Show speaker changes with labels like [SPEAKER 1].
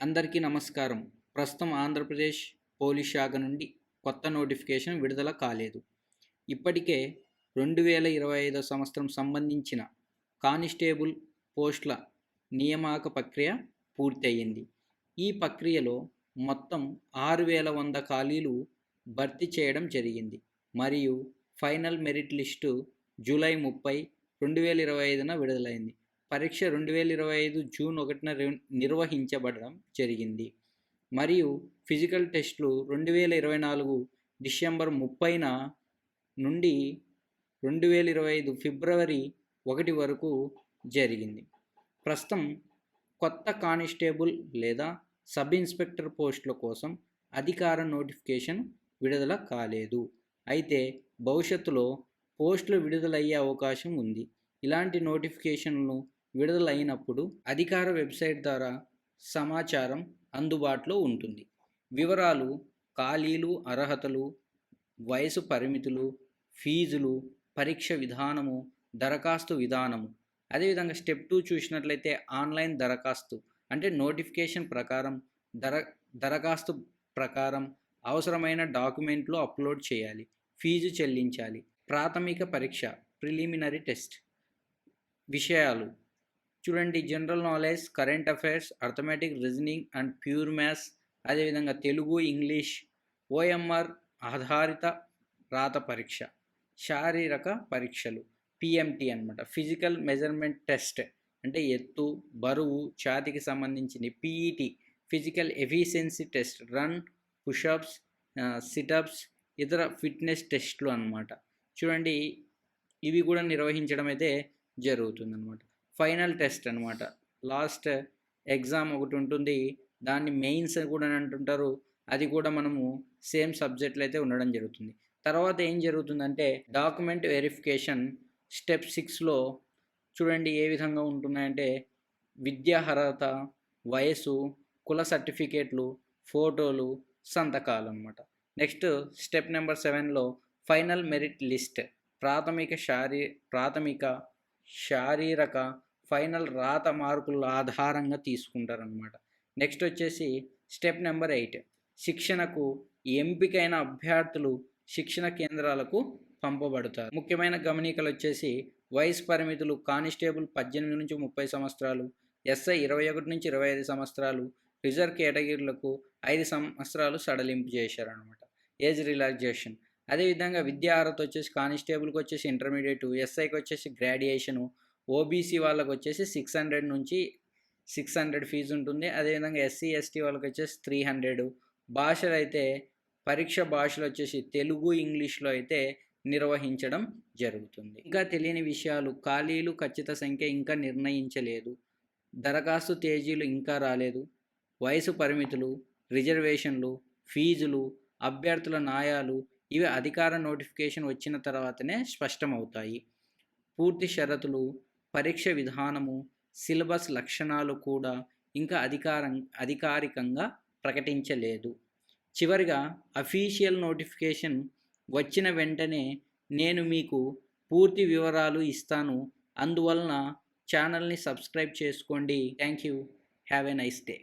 [SPEAKER 1] అందరికీ నమస్కారం. ప్రస్తుతం ఆంధ్రప్రదేశ్ పోలీస్ శాఖ నుండి కొత్త నోటిఫికేషన్ విడుదల కాలేదు. ఇప్పటికే 2025 సంవత్సరం సంబంధించిన కానిస్టేబుల్ పోస్టుల నియామక ప్రక్రియ పూర్తయింది. ఈ ప్రక్రియలో మొత్తం 6100 ఖాళీలు భర్తీ చేయడం జరిగింది. మరియు ఫైనల్ మెరిట్ లిస్టు జూలై 30, 2025న విడుదలైంది. పరీక్ష 2025 జూన్ 1న నిర్వహించబడడం జరిగింది. మరియు ఫిజికల్ టెస్టులు 2024 డిసెంబర్ 30న నుండి 2025 ఫిబ్రవరి 1 వరకు జరిగింది. ప్రస్తుతం కొత్త కానిస్టేబుల్ లేదా సబ్ ఇన్స్పెక్టర్ పోస్టుల కోసం అధికార నోటిఫికేషన్ విడుదల కాలేదు. అయితే భవిష్యత్తులో పోస్టులు విడుదలయ్యే అవకాశం ఉంది. ఇలాంటి నోటిఫికేషన్లు విడుదలైనప్పుడు అధికార వెబ్సైట్ ద్వారా సమాచారం అందుబాటులో ఉంటుంది. వివరాలు, ఖాళీలు, అర్హతలు, వయసు పరిమితులు, ఫీజులు, పరీక్ష విధానము, దరఖాస్తు విధానము. అదేవిధంగా స్టెప్ 2 చూసినట్లయితే ఆన్లైన్ దరఖాస్తు అంటే నోటిఫికేషన్ ప్రకారం దరఖాస్తు ప్రకారం అవసరమైన డాక్యుమెంట్లు అప్లోడ్ చేయాలి, ఫీజు చెల్లించాలి. ప్రాథమిక పరీక్ష ప్రిలిమినరీ టెస్ట్ విషయాలు చూడండి. General knowledge, current affairs, arithmetic, reasoning and pure maths, అదేవిధంగా తెలుగు, ఇంగ్లీష్. ఓఎంఆర్ ఆధారిత రాత పరీక్ష, శారీరక పరీక్షలు పిఎంటి అన్నమాట. ఫిజికల్ మెజర్మెంట్ టెస్ట్ అంటే ఎత్తు, బరువు, ఛాతీకి సంబంధించింది. PET physical efficiency test, run, push-ups, sit-ups, ఇతర ఫిట్నెస్ టెస్ట్లు అన్నమాట. చూడండి, ఇవి కూడా నిర్వహించడం అయితే జరుగుతుందన్నమాట. ఫైనల్ టెస్ట్ అనమాట. లాస్ట్ ఎగ్జామ్ ఒకటి ఉంటుంది, దాన్ని మెయిన్స్ కూడా అంటుంటారు. అది కూడా మనము సేమ్ సబ్జెక్టులు అయితే ఉండడం జరుగుతుంది. తర్వాత ఏం జరుగుతుందంటే డాక్యుమెంట్ వెరిఫికేషన్ స్టెప్ 6లో చూడండి ఏ విధంగా ఉంటున్నాయంటే విద్యా అర్హత, వయసు, కుల సర్టిఫికేట్లు, ఫోటోలు, సంతకాలు అనమాట. నెక్స్ట్ స్టెప్ నెంబర్ 7లో ఫైనల్ మెరిట్ లిస్ట్ ప్రాథమిక శారీరక ఫైనల్ రాత మార్కుల ఆధారంగా తీసుకుంటారనమాట. నెక్స్ట్ వచ్చేసి స్టెప్ నెంబర్ 8 శిక్షణకు ఎంపికైన అభ్యర్థులు శిక్షణ కేంద్రాలకు పంపబడతారు. ముఖ్యమైన గమనికలు వచ్చేసి వయసు పరిమితులు కానిస్టేబుల్ 18 నుంచి 30 సంవత్సరాలు, ఎస్ఐ 21 నుంచి 25 సంవత్సరాలు, రిజర్వ్ కేటగిరీలకు 5 సంవత్సరాలు సడలింపు చేశారనమాట, ఏజ్ రిలాక్సేషన్. అదేవిధంగా విద్యా అర్హత వచ్చేసి కానిస్టేబుల్కి వచ్చేసి ఇంటర్మీడియట్, ఎస్ఐకి వచ్చేసి గ్రాడ్యుయేషను, ఓబీసీ వాళ్ళకి వచ్చేసి 600 నుంచి 600 ఫీజు ఉంటుంది. అదేవిధంగా ఎస్సీ ఎస్టీ వాళ్ళకి వచ్చేసి 300. భాషలు అయితే పరీక్ష భాషలు వచ్చేసి తెలుగు, ఇంగ్లీష్లో అయితే నిర్వహించడం జరుగుతుంది. ఇంకా తెలియని విషయాలు, ఖాళీలు ఖచ్చిత సంఖ్య ఇంకా నిర్ణయించలేదు, దరఖాస్తు తేదీలు ఇంకా రాలేదు, వయసు పరిమితులు, రిజర్వేషన్లు, ఫీజులు, అభ్యర్థుల న్యాయాలు ఇవి అధికార నోటిఫికేషన్ వచ్చిన తర్వాతనే స్పష్టమవుతాయి. పూర్తి షరతులు, పరీక్ష విధానము, సిలబస్ లక్షణాలు కూడా ఇంకా అధికారికంగా ప్రకటించలేదు. చివరిగా అఫీషియల్ నోటిఫికేషన్ వచ్చిన వెంటనే నేను మీకు పూర్తి వివరాలు ఇస్తాను. అందువలన ఛానల్ని సబ్స్క్రైబ్ చేసుకోండి. Thank you. Have a nice day.